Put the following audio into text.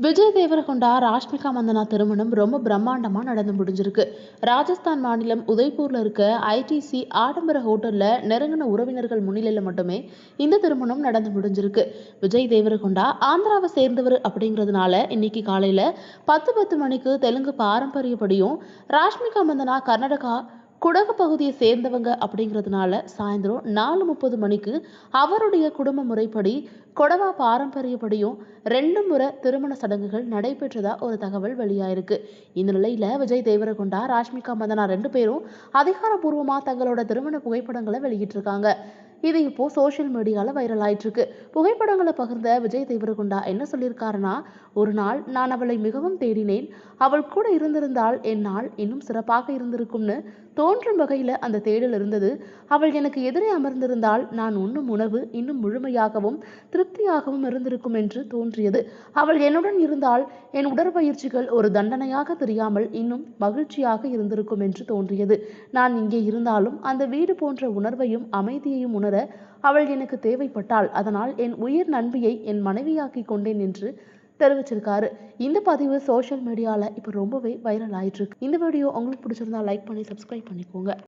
விஜய் தேவரகொண்டா ராஷ்மிகா மந்தனா திருமணம் ரொம்ப பிரம்மாண்டமா நடந்து முடிஞ்சிருக்கு. ராஜஸ்தான் மாநிலம் உதய்பூர்ல இருக்க ஐடிசி ஆடம்பர ஹோட்டல்ல நெருங்கின உறவினர்கள் முன்னிலையில மட்டுமே இந்த திருமணம் நடந்து முடிஞ்சிருக்கு. விஜய் தேவரகொண்டா ஆந்திராவை சேர்ந்தவர் அப்படிங்கிறதுனால இன்னைக்கு காலையில 10:10 மணிக்கு தெலுங்கு பாரம்பரியப்படியும், ராஷ்மிகா மந்தனா கர்நாடகா குடகு பகுதியை சேர்ந்தவங்க அப்படிங்கிறதுனால சாயந்தரம் 4:30 மணிக்கு அவருடைய குடும்ப முறைப்படி கொடவா பாரம்பரியப்படியும் 2 முறை திருமண சடங்குகள் நடைபெற்றதா ஒரு தகவல் வெளியாயிருக்கு. இந்த நிலையில விஜய் தேவரகொண்டா ராஷ்மிகா மந்தனா 2 பேரும் அதிகாரப்பூர்வமா தங்களோட திருமண புகைப்படங்களை வெளியிட்டிருக்காங்க. இது இப்போ சோஷியல் மீடியால வைரல் ஆயிட்டு இருக்கு. புகைப்படங்களை பகிர்ந்த விஜய் தேவரகொண்டா என்ன சொல்லியிருக்காருன்னா, ஒரு நாள் நான் அவளை மிகவும் தேடினேன். அவள் கூட இருந்திருந்தால் என் நாள் இன்னும் சிறப்பாக இருந்திருக்கும்னு தோன்றும் வகையில அந்த தேடல் இருந்தது. அவள் எனக்கு எதிரே அமர்ந்திருந்தால் நான் உண்ணும் உணவு இன்னும் முழுமையாகவும் திருப்தியாகவும் இருந்திருக்கும் என்று தோன்றியது. அவள் என்னுடன் இருந்தால் என் உடற்பயிற்சிகள் ஒரு தண்டனையாக தெரியாமல் இன்னும் மகிழ்ச்சியாக இருந்திருக்கும் என்று தோன்றியது. நான் இங்கே இருந்தாலும் அந்த வீடு போன்ற உணர்வையும் அமைதியையும் உணர அவள் எனக்கு தேவைப்பட்டாள். அதனால் என் உயிர் நண்பியை என் மனைவியாக்கி கொண்டேன் என்று தெரிவிச்சிருக்காரு. இந்த பதிவு சோஷியல் மீடியால இப்போ ரொம்பவே வைரல் ஆயிட்டு இருக்கு. இந்த வீடியோ உங்களுக்கு பிடிச்சிருந்தா லைக் பண்ணி சப்ஸ்கிரைப் பண்ணிக்கோங்க.